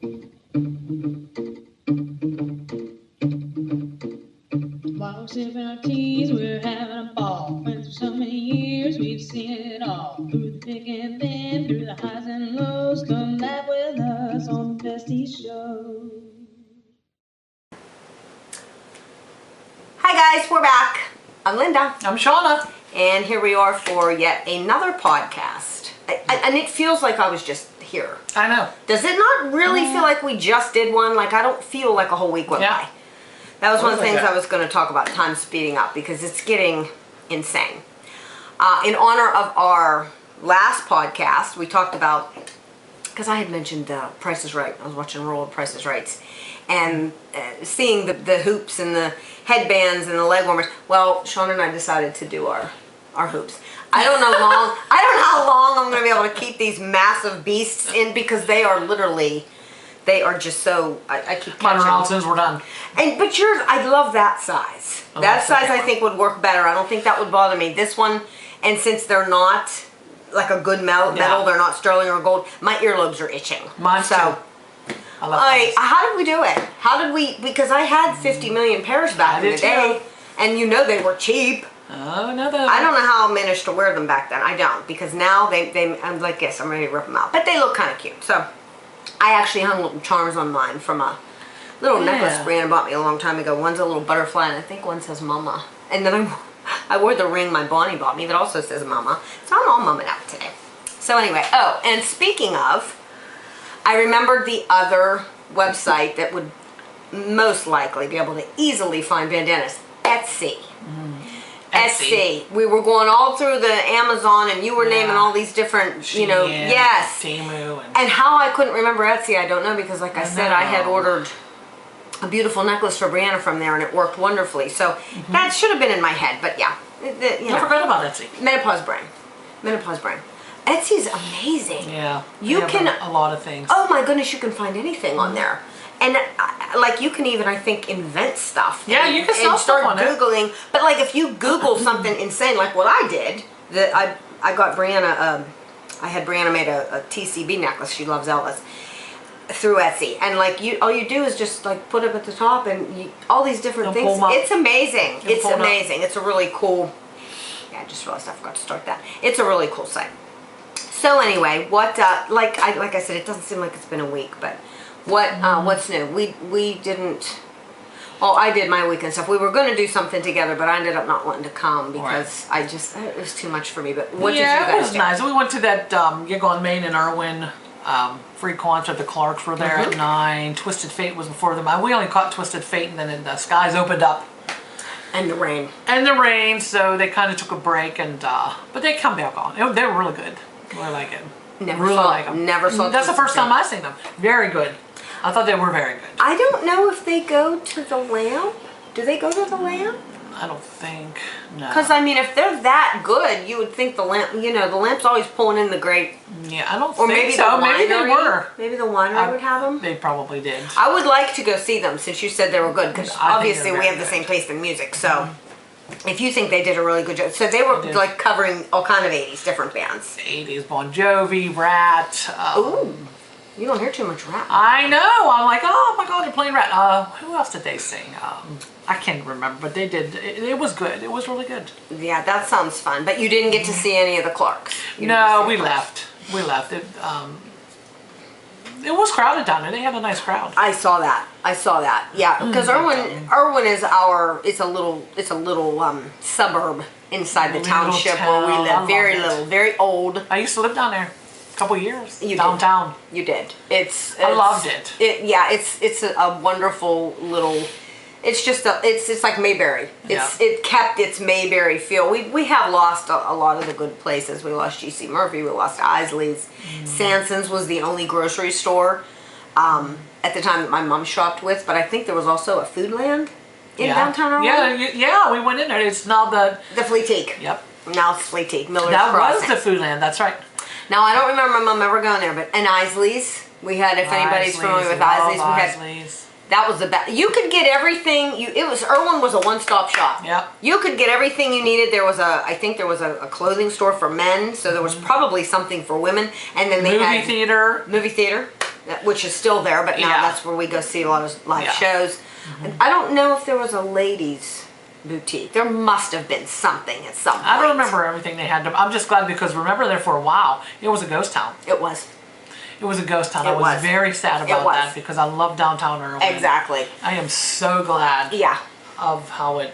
While sipping our teas, we're having a ball. Friends for so many years, we've seen it all. Through the thick and thin, through the highs and lows. Come laugh with us on the Bestie Show. Hi guys, we're back. I'm Linda. I'm Shauna. And here we are for yet another podcast. And it feels like I was just here. I know. Does it not really feel like we just did one? Like I don't feel like a whole week went by. That was one of the things I was going to talk about, time speeding up, because it's getting insane. In honor of our last podcast, we talked about, because I had mentioned Price is Right. I was watching Roll of Price is Rights, and seeing the hoops and the headbands and the leg warmers. Well, Sean and I decided to do our hoops. I don't know how long I'm going to be able to keep these massive beasts in, because they are literally, they are just so, I keep catching them. Around since we're done. But yours, I love that size. That size I think would work better. I don't think that would bother me. This one, and since they're not like a good metal, they're not sterling or gold, my earlobes are itching. Mine too. I love how did we do it? How did we, because I had 50 million pairs back in the day, and you know they were cheap. Oh, no, I don't know how I managed to wear them back then. I don't, because now I'm like this, I'm ready to rip them out. But they look kind of cute. So I actually hung little charms on mine from a little necklace Brianna bought me a long time ago. One's a little butterfly, and I think one says Mama. And then I wore the ring my Bonnie bought me that also says Mama. So I'm all mummed out today. So anyway, oh, and speaking of, I remembered the other website that would most likely be able to easily find bandanas. Etsy. Etsy. We were going all through the Amazon, and you were naming all these different, you know, Temu. And how I couldn't remember Etsy, I don't know, because like I said, I had ordered a beautiful necklace for Brianna from there, and it worked wonderfully. So that should have been in my head, but yeah. I forgot about Etsy. Menopause brain. Menopause brain. Etsy's amazing. Yeah. You can a lot of things. Oh my goodness, you can find anything on there. And like you can even, I think, invent stuff. Yeah, you can sell start stuff on Googling. But like if you Google something insane, like what I did, I got Brianna, I had Brianna made a TCB necklace. She loves Elvis. Through Etsy, and like all you do is just like put it at the top, and all these different things. It's amazing. It's amazing. It's a really cool. Yeah, I just realized I forgot to start that. It's a really cool site. So anyway, what like I said, it doesn't seem like it's been a week, but what's new? We didn't. Well, I did my weekend stuff. We were going to do something together, but I ended up not wanting to come because it was too much for me. But what did you guys do? Yeah, it was nice. We went to that gig on Main in Irwin. Free concert. The Clarks were there at 9. Twisted Fate was before them. We only caught Twisted Fate, and then the skies opened up. And the rain. And the rain, so they kind of took a break, and but they come back on. They were really good. Really like it. Never saw. That's the first time I've seen them. Very good. I thought they were very good. I don't know if they go to the Lamp. Do they go to the Lamp? I don't think. No. Because I mean, if they're that good, you would think the Lamp. You know, the Lamp's always pulling in the great. Yeah, I don't or think maybe so. The winery, maybe they were. Maybe the winery would have them. They probably did. I would like to go see them since you said they were good. Because obviously we have the same taste in music. So if you think they did a really good job, so they were like covering all kind of 80s different bands. 80s Bon Jovi, Rat. Ooh. You don't hear too much rap. I know. I'm like, oh my God, they're playing Rat. Who else did they sing? I can't remember, but they did. It was good. It was really good. Yeah, that sounds fun. But you didn't get to see any of the Clarks. No, we left. We left. It was crowded down there. They had a nice crowd. I saw that. Yeah, because Irwin is it's a little suburb inside the township where we live. Very little, very old. I used to live down there. Couple years downtown. You did. I loved it. It's a wonderful little. It's just it's like Mayberry. It kept its Mayberry feel. We have lost a lot of the good places. We lost G.C. Murphy. We lost Isley's. Sanson's was the only grocery store at the time that my mom shopped with. But I think there was also a Foodland in downtown Irwin. Yeah, we went in there. It's now the Fleetique. Yep. Now it's Fleetique. Miller's That Crossing. was the Foodland. That's right. Now, I don't remember my mom ever going there, and Isley's. We had, if anybody's familiar with Isley's, that was the best. You could get everything. Irwin was a one-stop shop. Yep. You could get everything you needed. I think there was a clothing store for men, so there was probably something for women, and then they had movie theater. Movie theater. which is still there, but now Yeah. that's where we go see a lot of live Yeah. shows. And I don't know if there was a ladies' boutique. There must have been something at some point. I don't remember everything they had. I'm just glad because remember there for a while, it was a ghost town. It was. It was a ghost town. It I was was. very sad It about was. that because I love downtown Irwin. Exactly. I am so glad Yeah. of how it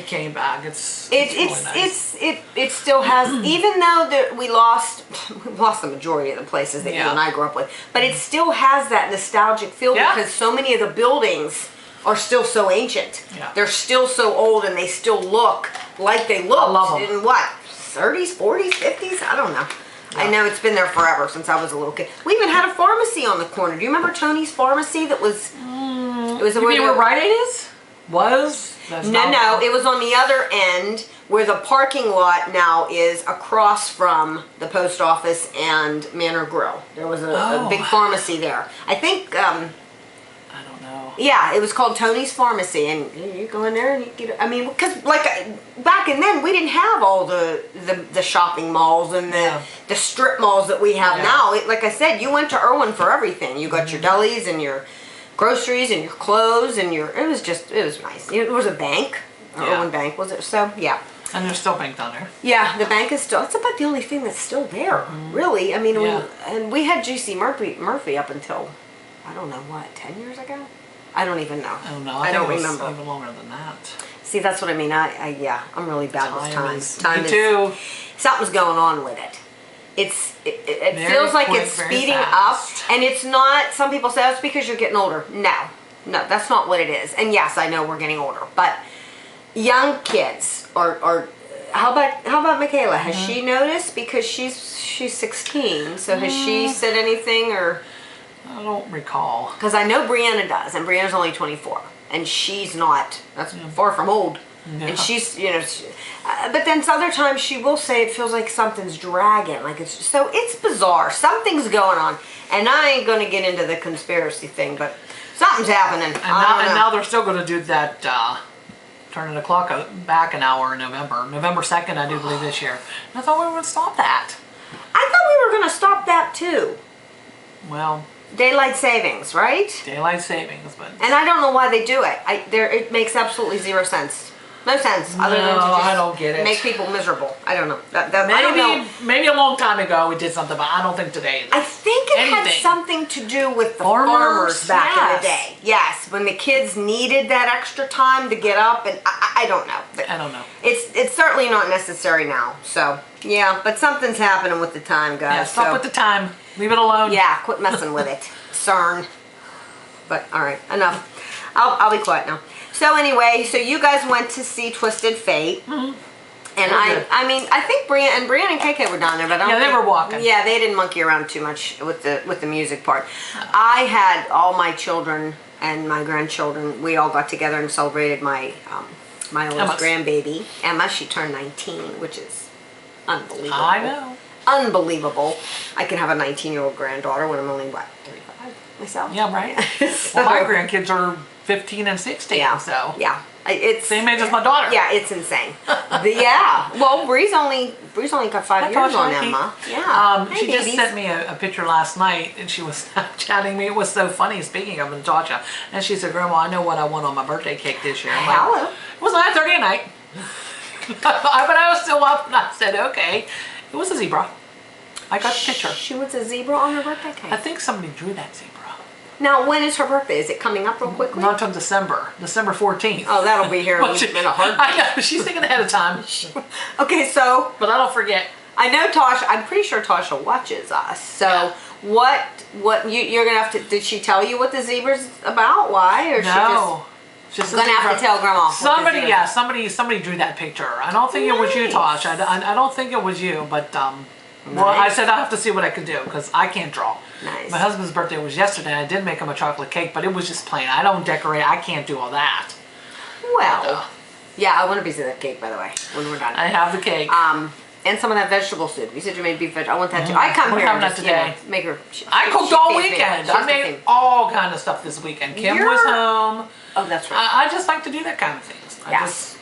came back. It's really nice. It still has, even though we lost the majority of the places that you Yeah. and I grew up with, but it still has that nostalgic feel Yeah. because so many of the buildings are still so ancient. Yeah. They're still so old and they still look like they looked love 'em. in what, 30s, 40s, 50s? I don't know. I know it's been there forever since I was a little kid. We even had a pharmacy on the corner. Do you remember Tony's Pharmacy? That was it was You mean where Rite Aid is? Was? That's no, not- it was on the other end where the parking lot now is across from the post office and Manor Grill. There was a big pharmacy there. I think, I don't know. yeah, it was called Tony's Pharmacy, and you go in there and you get, I mean, because like back in then we didn't have all the shopping malls and the strip malls that we have now. Like I said, you went to Irwin for everything. You got your delis and your groceries and your clothes and it was nice. It was a bank, Irwin Bank, was it? So, yeah. And there's still bank down there. Yeah, the bank is still, it's about the only thing that's still there, really. I mean, we had G.C. Murphy up until, I don't know, what, 10 years ago? I don't even know. I don't know. I think don't it was remember. even longer than that. See, that's what I mean. I'm really bad with time. Me too. Something's going on with it. It Very feels like quick, it's very speeding fast. up, and it's not. Some people say it's because you're getting older. No, that's not what it is. And yes, I know we're getting older, but young kids or how about Michaela? Has she noticed? Because she's 16, so has she said anything or? I don't recall. Because I know Brianna does, and Brianna's only 24, and she's not. That's far from old. Yeah. And she's, but then other times she will say it feels like something's dragging, like it's bizarre. Something's going on, and I ain't gonna get into the conspiracy thing, but something's happening. And now they're still going to do that, turning the clock back an hour in November. November 2nd, I do believe, this year. And I thought we would stop that. I thought we were gonna stop that too. Well, Daylight savings, right? daylight savings, but And I don't know why they do it. It makes absolutely zero sense. No sense. Other than to just I don't get it. make people miserable. I don't know. I don't know. Maybe a long time ago we did something, but I don't think today. I think it had Anything. something to do with the Farmers, farmers back in the yes. day. Yes, when the kids needed that extra time to get up, and I don't know. But I don't know. It's certainly not necessary now. So yeah, but something's happening with the time, guys. Yeah, stop so, with the time. Leave it alone. yeah, quit messing with it, CERN. But all right, enough. I'll be quiet now. So anyway, so you guys went to see Twisted Fate. And I mean, I think Brian and KK were down there, but I don't Yeah, they think- were walking. Yeah, they didn't monkey around too much with the music part. I had all my children and my grandchildren. We all got together and celebrated my oldest Emma's. grandbaby Emma. She turned 19, which is unbelievable. I know. Unbelievable. I can have a 19-year-old granddaughter when I'm only 35 myself. Yeah, right. So- Well, my grandkids are 15 and 16, Yeah. so Yeah. It's same age as my daughter. Yeah, it's insane. Yeah. Well, Bree's only got 5 years on Emma. Yeah. Hey, She just babies. sent me a picture last night, and she was chatting me. It was so funny. Speaking of Natasha, and she said, "Grandma, I know what I want on my birthday cake this year." I'm like, Hello. it was 9:30 at night, but I was still up, and I said, "Okay." It was a zebra. I got the picture. She wants a zebra on her birthday cake. I think somebody drew that zebra. Now, when is her birthday? Is it coming up real quickly? Not until December 14th. Oh, that'll be here in But she- a heartbeat. I know, she's thinking ahead of time, Okay, so but I don't forget. I know Tasha. I'm pretty sure Tasha watches us. So what you're gonna have to? Did she tell you what the zebra's about? Why? Or No. Just Gonna have to tell Grandma. what the Somebody, zebra- yeah, somebody drew that picture. I don't think it was you, Tosh. I don't think it was you, but well, I Nice. said I have to see what I could do because I can't draw. Nice. My husband's birthday was yesterday. I did make him a chocolate cake, but it was just plain. I don't decorate. I can't do all that. Well, yeah, I want a piece of that cake, by the way, when we're done. I have the cake. And some of that vegetable soup. You said you made beef veg. I want that too. I come We're here and having just, that today. make her. I cooked all weekend. I made all kind of stuff this weekend. Kim was home. Oh, that's right. I just like to do that kind of things. Yes.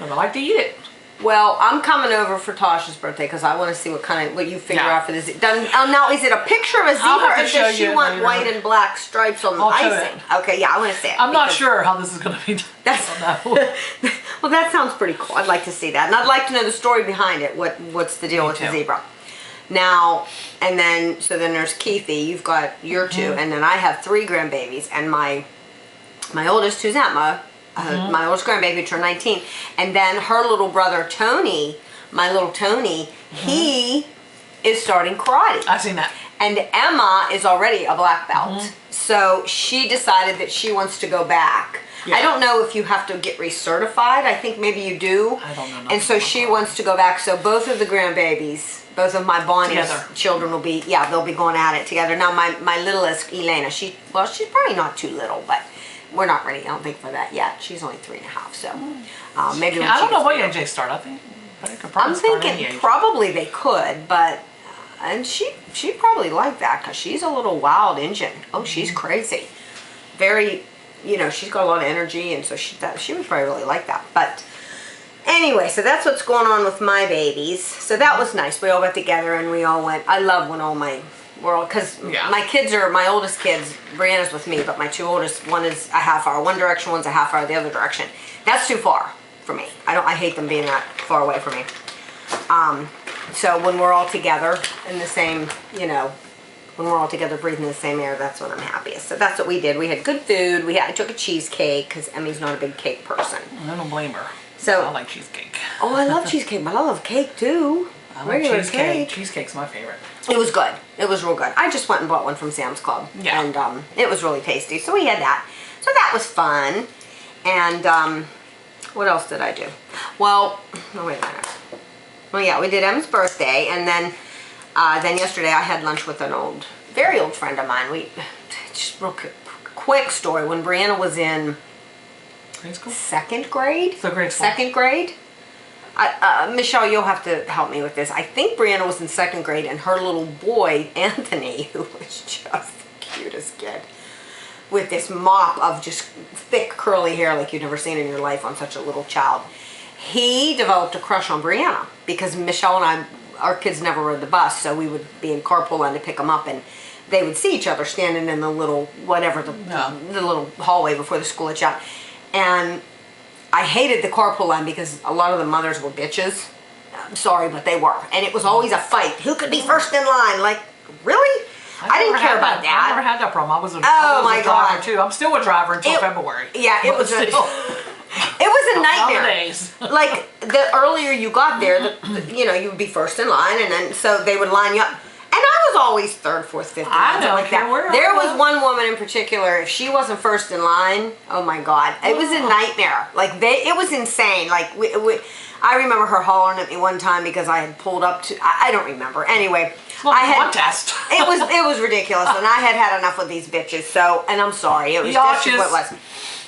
I like to eat it. Well, I'm coming over for Tasha's birthday because I want to see what you figure Yeah. out for this. Now, is it a picture of a I'll zebra, have or to show does she you want later. white and black stripes on the I'll show icing? it. Okay, yeah, I want to see it. I'm not because sure how this is going to be done. I don't know. Well, that sounds pretty cool. I'd like to see that, and I'd like to know the story behind it. What's the deal Me with the too. zebra? Now, and then there's Keithy. You've got your two, and then I have 3 grandbabies, and my oldest, who's Emma, my oldest grandbaby turned 19, and then her little brother Tony, my little Tony, he is starting karate. I've seen that. And Emma is already a black belt, so she decided that she wants to go back. Yeah. I don't know if you have to get recertified. I think maybe you do. I don't know nothing And so about she that. wants to go back. So both of the grandbabies, both of my Bonnie's Together. children will be, they'll be going at it together. Now my littlest, Elena, she's probably not too little, but we're not ready, I don't think, for that yet. She's only 3.5, so maybe when I she don't know gets what bigger. age they start. I think they could probably I'm start any thinking age. probably they could, but and she'd probably like that because she's a little wild engine. Oh, she's crazy, very, she's got a lot of energy, and so she would probably really like that. But anyway, so that's what's going on with my babies. So that was nice. We all got together and we all went. I love when we're all, because Yeah. my oldest kids, Brianna's with me, but my 2 oldest, one is a half hour one direction, one's a half hour the other direction. That's too far for me. I hate them being that far away from me. So when we're all together in the same, when we're all together breathing the same air, that's when I'm happiest. So that's what we did. We had good food. I took a cheesecake because Emmy's not a big cake person. I don't blame her. So I like cheesecake. Oh, I love cheesecake, but I love cake too. I love Regular cheesecake. cake. Cheesecake's my favorite. It was good. It was real good. I just went and bought one from Sam's Club. Yeah. And it was really tasty. So we had that. So that was fun. And what else did I do? Well, oh, wait a minute. Well, yeah, we did Em's birthday, and then yesterday I had lunch with an very old friend of mine. Just real quick story. When Brianna was in Grade school? 2nd grade? So grade school. 2nd grade? Michelle, you'll have to help me with this. I think Brianna was in 2nd grade, and her little boy, Anthony, who was just the cutest kid, with this mop of just thick curly hair like you've never seen in your life on such a little child, he developed a crush on Brianna because Michelle and our kids never rode the bus, so we would be in carpool line to pick them up, and they would see each other standing in the little, the little hallway before the school let you out. And I hated the carpool line because a lot of the mothers were bitches. I'm sorry, but they were. And it was always a fight. Who could be first in line? Like, really? I didn't care about that. I never had that problem. I was a my driver God. too. I'm still a driver until February. Yeah, it But was still. it was a nightmare. Nowadays. Like, the earlier you got there, you would be first in line, and then so they would line you up. And I was always 3rd, 4th, 5th. I don't like care that. where I There was. was one woman in particular, if she wasn't first in line, oh my God, it was a nightmare. Like, it was insane. Like, I remember her hollering at me one time because I had pulled up to, I don't remember. Anyway, Well, contest. it was ridiculous, and I had enough with these bitches. So, and I'm sorry, it was just what it was.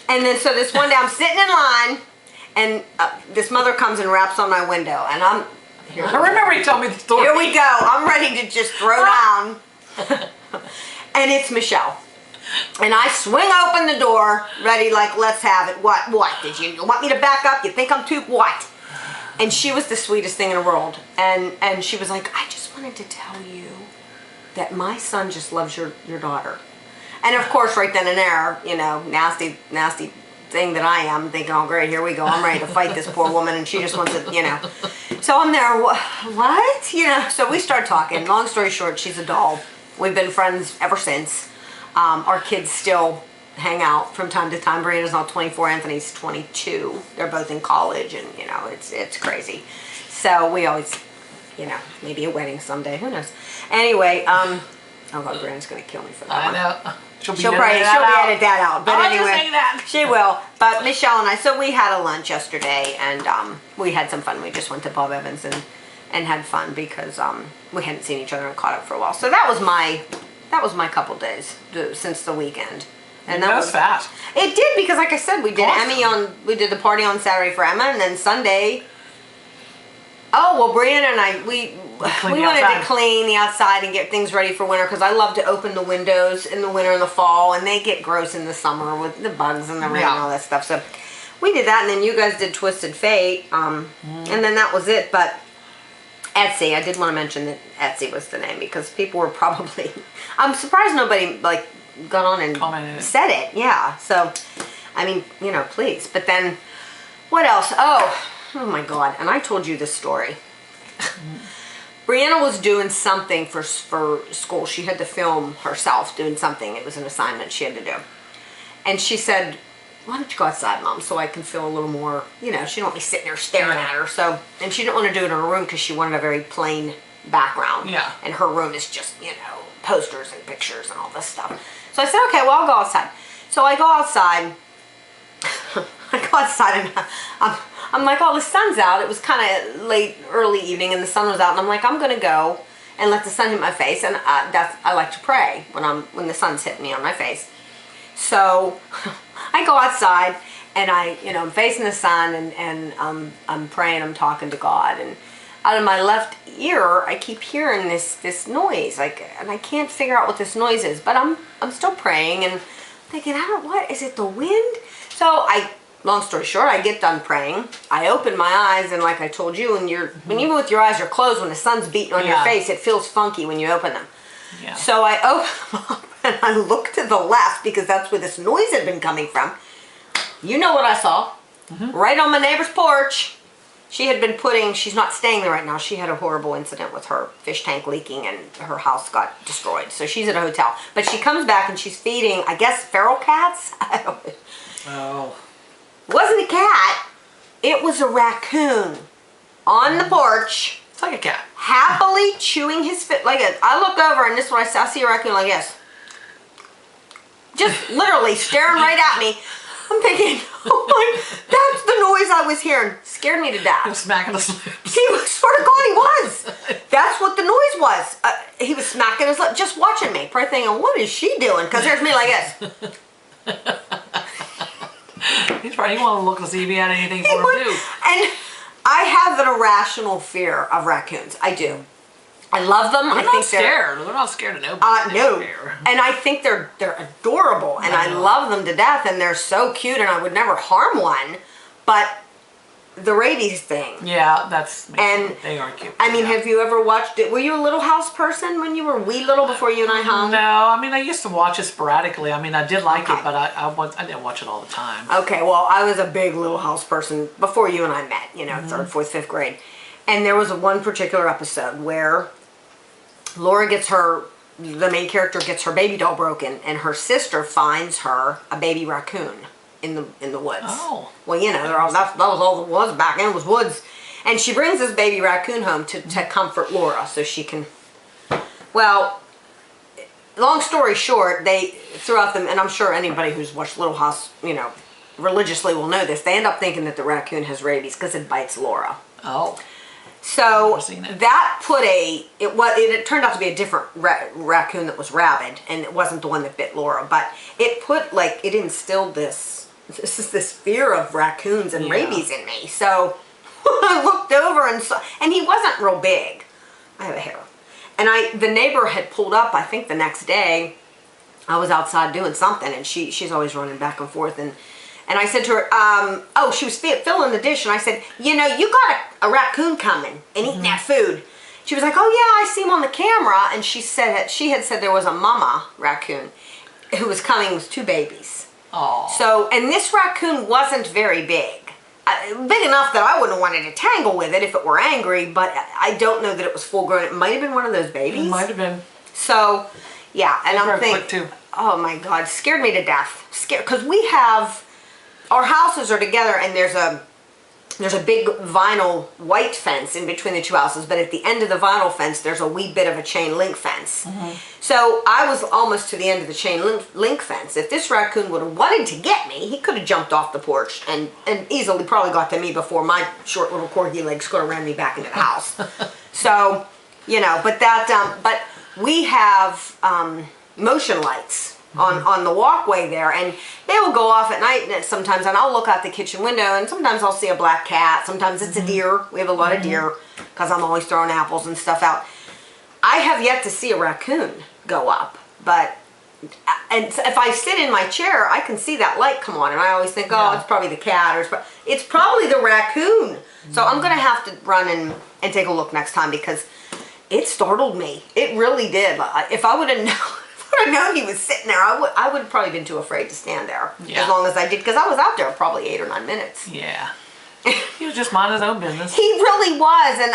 And then so this one day I'm sitting in line, and this mother comes and raps on my window, and I'm here. I remember you told me the story. Here we go. I'm ready to just throw down. And it's Michelle. And I swing open the door, ready, like, let's have it. What? Did you want me to back up? You think I'm too, what? And she was the sweetest thing in the world. And she was like, I just wanted to tell you that my son just loves your daughter. And of course, right then and there, nasty thing that I am, thinking, oh great, here we go. I'm ready to fight this poor woman, and she just wants to, So I'm there, what? So we start talking. Long story short, she's a doll. We've been friends ever since. Our kids still hang out from time to time. Brianna's now 24, Anthony's 22. They're both in college, and it's crazy. So we always, maybe a wedding someday. Who knows? Anyway, oh God, Brianna's gonna kill me for that. I know. She'll probably edit that out. But I'll just anyway, say that. she will. But Michelle and I, so we had a lunch yesterday, and we had some fun. We just went to Bob Evans and had fun because we hadn't seen each other and caught up for a while. So that was my couple days since the weekend. And that was fast. It did, because like I said, we did Awesome. we did the party on Saturday for Emma, and then Sunday. Oh well, Brianna and I we wanted to clean the outside and get things ready for winter, because I love to open the windows in the winter and the fall, and they get gross in the summer with the bugs and the rain and all that stuff. So we did that, and then you guys did Twisted Fate, and then that was it. But Etsy, I did want to mention that Etsy was the name because people were probably, I'm surprised nobody like got on and Commented. said it. Yeah. So, I mean, you know, please. But then, what else? Oh my God. And I told you this story. Brianna was doing something for school. She had to film herself doing something. It was an assignment she had to do. And she said, why don't you go outside, Mom, so I can feel a little more, you know, she didn't want me sitting there staring at her. So, and she didn't want to do it in her room because she wanted a very plain background. Yeah. And her room is just, you know, posters and pictures and all this stuff. So I said, okay, well, I'll go outside. So I go outside. And I'm like, oh, the sun's out. It was kind of late, early evening, and the sun was out. And I'm like, I'm going to go and let the sun hit my face. And I like to pray when the sun's hitting me on my face. So I go outside, and I'm facing the sun, and I'm praying, I'm talking to God, and out of my left ear, I keep hearing this noise, and I can't figure out what this noise is, but I'm still praying and thinking, what is it, the wind? So long story short, I get done praying, I open my eyes, and like I told you, when even with your eyes are closed, when the sun's beating on your face, it feels funky when you open them. Yeah. So I open them up, and I look to the left because that's where this noise had been coming from. You know what I saw? Right on my neighbor's porch. She had been she's not staying there right now. She had a horrible incident with her fish tank leaking and her house got destroyed. So she's at a hotel. But she comes back and she's feeding, I guess, feral cats? Oh. It wasn't a cat. It was a raccoon on the porch. It's like a cat. Happily chewing his foot like this. I look over and this is what I see a raccoon like this. Just literally staring right at me. I'm thinking, oh my, that's the noise I was hearing. Scared me to death. He was smacking his lips. He was, swear to God, he was. That's what the noise was. He was smacking his lips, just watching me. Probably thinking, what is she doing? Because there's me like this. He wanted to look to see if he had anything for him to do. And I have an irrational fear of raccoons. I do. I love them. They're not scared. They're not scared of nobody. No. And I think they're adorable, and I love them to death, and they're so cute, and I would never harm one. But the rabies thing. Yeah, they are cute. I mean, have you ever watched it? Were you a Little House person when you were wee little before you and I hung? No, I mean, I used to watch it sporadically. I mean, I did like it, but I didn't watch it all the time. Okay, well, I was a big Little House person before you and I met, third, fourth, fifth grade. And there was one particular episode where Laura the main character gets her baby doll broken, and her sister finds her a baby raccoon in the woods. Oh. Well, that was all there was back then was woods. And she brings this baby raccoon home to comfort Laura so she can, well, long story short, they throughout them, and I'm sure anybody who's watched Little House, religiously will know this, they end up thinking that the raccoon has rabies because it bites Laura. Oh. So that put it turned out to be a different raccoon that was rabid, and it wasn't the one that bit Laura, but it instilled this fear of raccoons and rabies in me. So I looked over and saw, and he wasn't real big. I have a hair. And the neighbor had pulled up, I think the next day. I was outside doing something, and she's always running back and forth, and I said to her, she was filling the dish, and I said, you got a raccoon coming and eating that food. She was like, oh yeah, I see him on the camera, and she had said there was a mama raccoon who was coming with 2 babies. Oh. So, and this raccoon wasn't very big. Big enough that I wouldn't have wanted to tangle with it if it were angry, but I don't know that it was full grown. It might have been one of those babies. It might have been. So, yeah, and I'm thinking, quick too. Oh my God, scared me to death. Because our houses are together, and there's a big vinyl white fence in between the 2 houses, but at the end of the vinyl fence there's a wee bit of a chain link fence. So I was almost to the end of the chain link fence. If this raccoon would have wanted to get me, he could have jumped off the porch and easily probably got to me before my short little corgi legs could have ran me back into the house. So, but we have motion lights on the walkway there, and they will go off at night sometimes, and I'll look out the kitchen window, and sometimes I'll see a black cat, sometimes it's a deer. We have a lot of deer because I'm always throwing apples and stuff out. I have yet to see a raccoon go up, but and so if I sit in my chair, I can see that light come on, and I always think, oh, it's probably the cat, or it's probably the raccoon. So I'm gonna have to run and take a look next time, because it startled me. It really did. If I would have known he was sitting there, I would have probably been too afraid to stand there as long as I did, because I was out there probably 8 or 9 minutes. Yeah. He was just minding his own business. He really was, and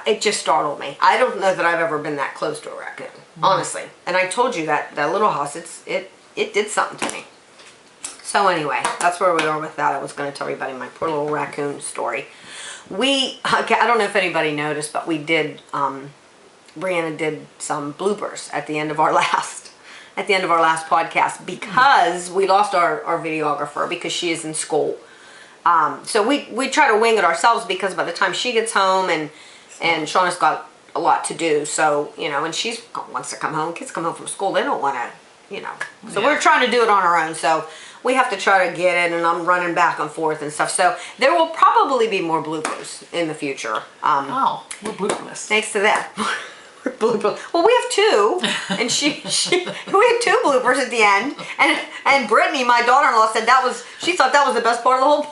it just startled me. I don't know that I've ever been that close to a raccoon, honestly. And I told you that little house, it did something to me. So anyway, that's where we are with that. I was going to tell everybody my poor little raccoon story. I don't know if anybody noticed, but we did, Brianna did some bloopers at the end of our last podcast, because we lost our videographer because she is in school. So we try to wing it ourselves, because by the time she gets home and Shauna's got a lot to do, so, and she wants to come home. Kids come home from school, they don't want to, So we're trying to do it on our own, so we have to try to get it, and I'm running back and forth and stuff. So there will probably be more bloopers in the future. We're blooperless. Thanks to that. Blooper. Well, we have 2, and we had 2 bloopers at the end, and Brittany, my daughter-in-law, said she thought that was the best part of the whole.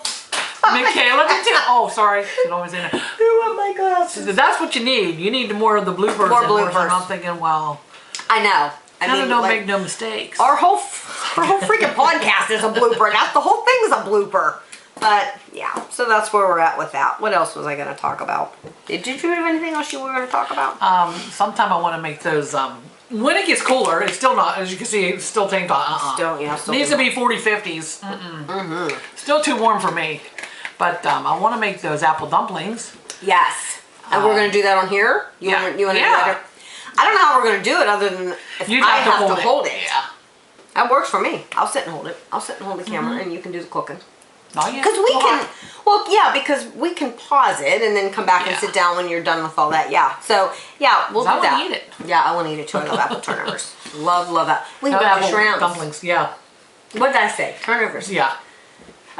Michaela did too. Oh, sorry. She's always in there. Oh my gosh. She said, that's what you need. You need more of the bloopers. More bloopers. And I'm thinking, well, I know. I mean, don't make no mistakes. Our whole freaking podcast is a blooper. The whole thing is a blooper. But yeah, so that's where we're at with that. What else was I going to talk about? Did you have anything else you were going to talk about? Sometime I want to make those. When it gets cooler, it's still not, as you can see, it's still tank top. Still needs to be 40, 50s. Still too warm for me. But I want to make those apple dumplings. Yes. And we're going to do that on here? You want to do that? I don't know how we're going to do it, other than if I have to hold it. Yeah. That works for me. I'll sit and hold it. I'll sit and hold the camera, and you can do the cooking. Not yet. Because we can, because we can pause it and then come back and sit down when you're done with all that. Yeah. So, yeah, we'll do that. I want to eat it. Yeah, I want to eat it too. I love apple turnovers. Love that. We love apple shrimps. Dumplings, yeah. What did I say? Turnovers. Yeah.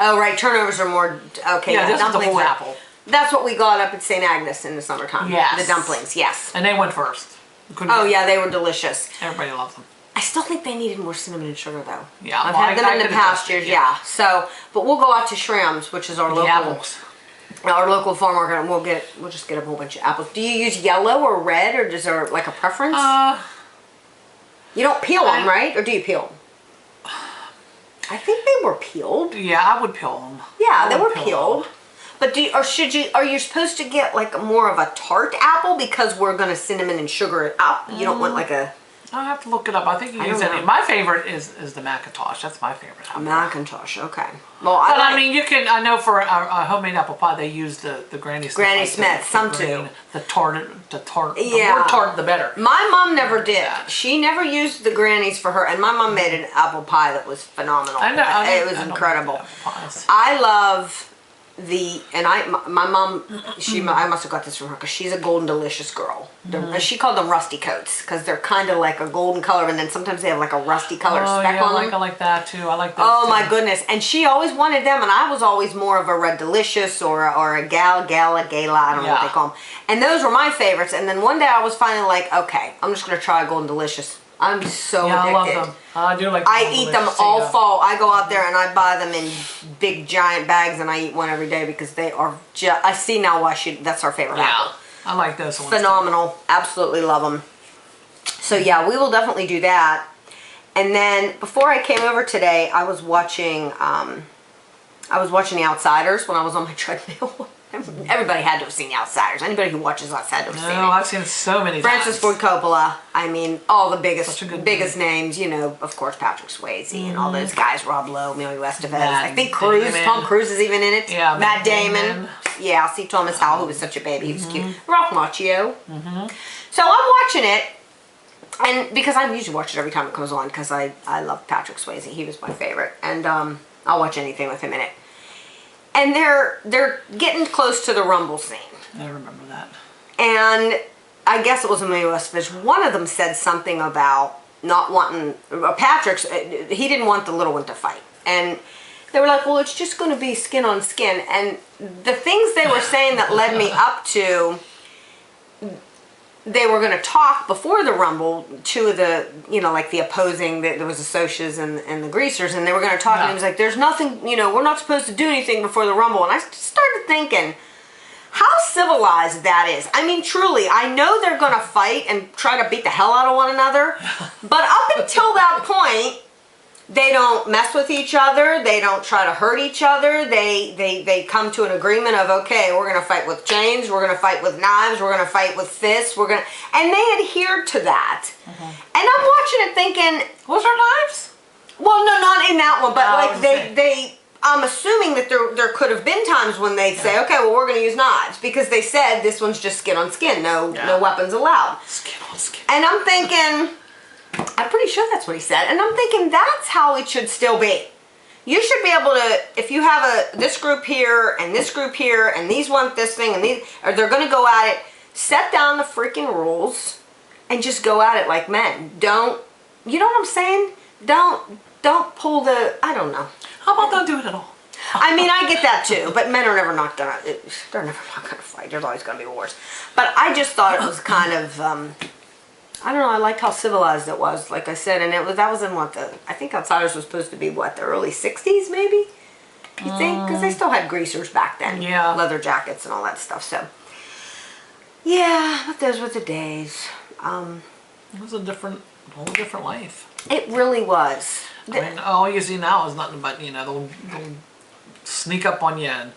Oh, right. Turnovers are more, okay. Yeah, this is the whole are, apple. That's what we got up at St. Agnes in the summertime. Yes. The dumplings, yes. And they went first. Oh, yeah, they were delicious. Everybody loves them. I still think they needed more cinnamon and sugar, though. Yeah, I've had them in the past years, yeah. So, but we'll go out to Shrim's, which is our local farm market, and we'll just get a whole bunch of apples. Do you use yellow or red, or is there like a preference? You don't peel them, right? Or do you peel them? I think they were peeled. Yeah, I would peel them. Yeah, they were peeled. But are you supposed to get like more of a tart apple, because we're gonna cinnamon and sugar it up? You don't want like a. I'll have to look it up. I think you use it. My favorite is the Macintosh. That's my favorite apple. Macintosh, okay. Well, I mean, you can. I know for a homemade apple pie, they use the Granny Smith. Granny Smith, some too. The tart. Yeah. The more tart, the better. My mom never did. She never used the Grannies for her, and my mom made an apple pie that was phenomenal. I know. It was incredible. I love my mom, I must have got this from her, because she's a Golden Delicious girl. She called them rusty coats, because they're kind of like a golden color, and then sometimes they have like a rusty color speck on them. I like that too. I like those too. My goodness. And she always wanted them, and I was always more of a Red Delicious or a Gala, I don't know what they call them. And those were my favorites. And then one day I was finally like, okay, I'm just going to try a Golden Delicious. I'm so addicted. I love them. I do like. I eat them all fall. I go out there and I buy them in big giant bags, and I eat one every day, because they are just. I see now why that's our favorite apple. I like those ones. Phenomenal. Absolutely love them. So yeah, we will definitely do that. And then before I came over today, I was watching The Outsiders when I was on my treadmill. Everybody had to have seen The Outsiders. Anybody who watches us had to have seen it. I've seen it so many times. Francis Ford Coppola. I mean, all the biggest names. Of course, Patrick Swayze and all those guys. Rob Lowe, Emilio Estevez. I think Tom Cruise is even in it. Yeah, Matt Damon. Yeah, C. Thomas Howell, who was such a baby. He was cute. Ralph Macchio. So I'm watching it, and because I usually watch it every time it comes on, because I love Patrick Swayze. He was my favorite, and I'll watch anything with him in it. And they're getting close to the rumble scene. I remember that. And I guess it was Emilio Estevez. One of them said something about not wanting Patrick's. He didn't want the little one to fight, and they were like, "Well, it's just going to be skin on skin." And the things they were saying that led me up to they were going to talk before the Rumble, two of the, like the opposing, there was the Socias and the Greasers, and they were going to talk, and he was like, there's nothing, we're not supposed to do anything before the Rumble. And I started thinking, how civilized that is. I mean, truly, I know they're going to fight and try to beat the hell out of one another, but up until that point, they don't mess with each other. They don't try to hurt each other. They come to an agreement of, okay, we're going to fight with chains. We're going to fight with knives. We're going to fight with fists. And they adhered to that. And I'm watching it thinking, was there knives? Well, no, not in that one, but they I'm assuming that there could have been times when they say, okay, well, we're going to use knives, because they said this one's just skin on skin, no weapons allowed. Skin on skin. And I'm thinking, I'm pretty sure that's what he said. And I'm thinking that's how it should still be. You should be able to, if you have this group here and this group here and these want this thing and these, or they're going to go at it, set down the freaking rules and just go at it like men. Don't, you know what I'm saying? Don't pull the, I don't know. How about don't do it at all? I mean, I get that too, but men are never not gonna, they're never not gonna fight. There's always gonna be wars. But I just thought it was kind of, I don't know, I liked how civilized it was, like I said, and that was in I think Outsiders was supposed to be the early 60s maybe? You think? Because they still had greasers back then. Yeah. Leather jackets and all that stuff, so. Yeah, but those were the days. It was a whole different life. It really was. I mean, all you see now is nothing but, they'll sneak up on you and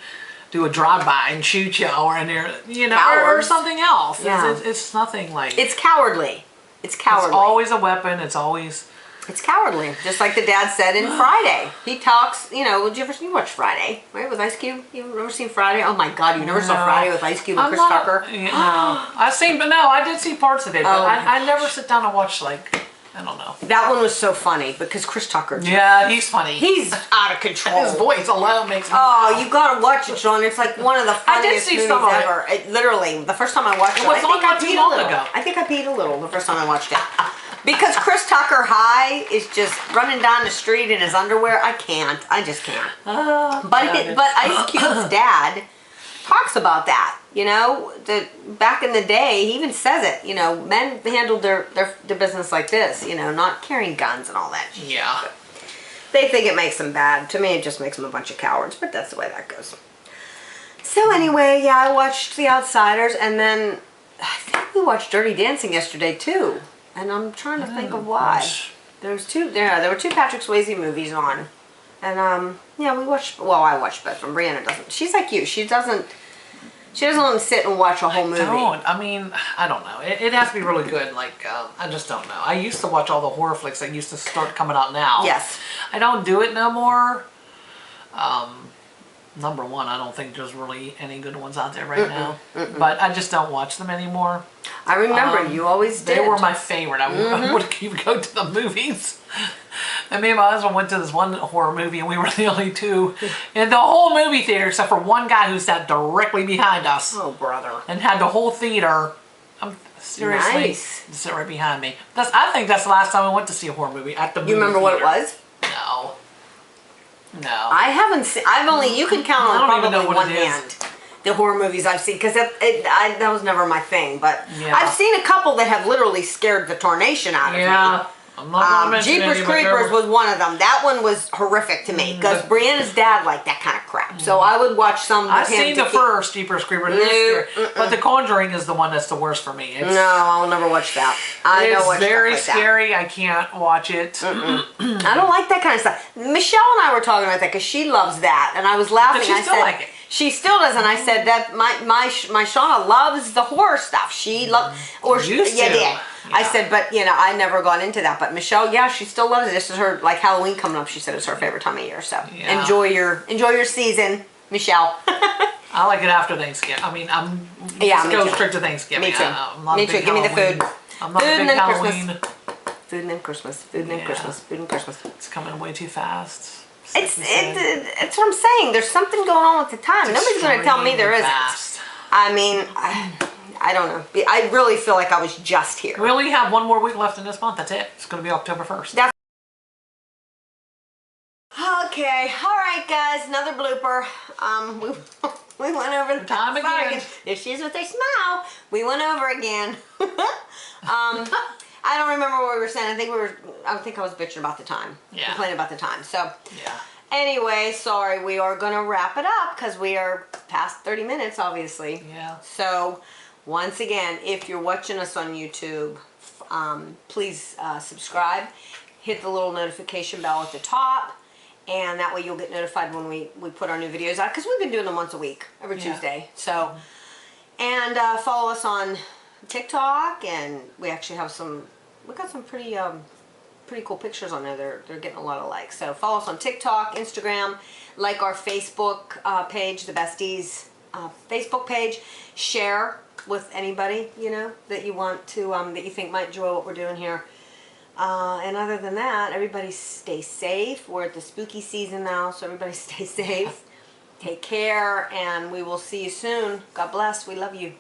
do a drive-by and shoot you, or or something else. Yeah. It's nothing like... It's cowardly. It's cowardly. It's always a weapon. It's always... It's cowardly. Just like the dad said in Friday. He talks, did you watch Friday, right, with Ice Cube? You ever seen Friday? Oh my God, you never saw Friday with Ice Cube and Chris Tucker? No. I did see parts of it, but I never sit down and watch, I don't know. That one was so funny because Chris Tucker. Yeah, he's funny. He's out of control. His voice alone makes me. Oh, you gotta watch it, Sean. It's like one of the funniest movies ever. Literally, the first time I watched it, I think I peed a little. I think I peed a little the first time I watched it. Because Chris Tucker High is just running down the street in his underwear. I just can't. But Ice Cube's dad talks about that. Back in the day, he even says it. Men handled their business like this. Not carrying guns and all that shit. Yeah. But they think it makes them bad. To me, it just makes them a bunch of cowards. But that's the way that goes. So anyway, yeah, I watched The Outsiders, and then I think we watched Dirty Dancing yesterday too. And I'm trying to think of why. There were two Patrick Swayze movies on. And yeah, we watched, well, I watched both of them. Brianna doesn't. She's like you. She doesn't want to sit and watch a whole movie. I don't know. It has to be really good. I just don't know. I used to watch all the horror flicks that used to start coming out now. Yes. I don't do it no more. Number one, I don't think there's really any good ones out there right now. But I just don't watch them anymore. I remember you always did. They were my favorite. I would go to the movies. And me and my husband went to this one horror movie, and we were the only two in the whole movie theater, except for one guy who sat directly behind us. Oh, brother. And had the whole theater, seriously, nice. Sit right behind me. I think that's the last time I went to see a horror movie at the movie You remember theater. what it was? No. I haven't seen, you can count on probably one hand the horror movies I've seen, because that was never my thing, but yeah. I've seen a couple that have literally scared the tarnation out of me. I'm not gonna mention Jeepers any, Creepers was one of them. That one was horrific to me, because Brianna's dad liked that kind of crap, so I would watch some with I've him seen the first Jeepers Creepers, but The Conjuring is the one that's the worst for me. No, I'll never watch that. It's very scary. I can't watch it. I don't like that kind of stuff. Michelle and I were talking about that because she loves that, and I was laughing. Does she still like it? She still does, and I said that my Shauna loves the horror stuff. She loves, yeah. I said, but I never got into that. But Michelle, yeah, she still loves it. This is her Halloween coming up. She said it's her favorite time of year. So enjoy your season, Michelle. I like it after Thanksgiving. I mean, go straight to Thanksgiving. Me too. I'm not Me a too. big Give me the food. I'm not a big Halloween. Food and then Christmas. Food and then Christmas. Food and Christmas. It's coming way too fast. It's what I'm saying. There's something going on with the time. Nobody's going to tell me there isn't. I mean, I don't know. I really feel like I was just here. We only have one more week left in this month. That's it. It's going to be October 1st. Okay. All right, guys. Another blooper. We went over the time again. There she is with a smile. We went over again. I don't remember what we were saying. I think I was bitching about the time. Yeah. Complaining about the time. So. Yeah. Anyway, sorry, we are going to wrap it up because we are past 30 minutes, obviously. Yeah. So, once again, if you're watching us on YouTube, please subscribe. Hit the little notification bell at the top. And that way you'll get notified when we put our new videos out. Because we've been doing them once a week, every Tuesday. So, and follow us on TikTok. And we actually have we got some pretty cool pictures on there. They're getting a lot of likes. So follow us on TikTok, Instagram, like our Facebook page, the Besties Facebook page. Share with anybody that you want to that you think might enjoy what we're doing here. And other than that, everybody stay safe. We're at the spooky season now, so everybody stay safe. Take care, and we will see you soon. God bless. We love you.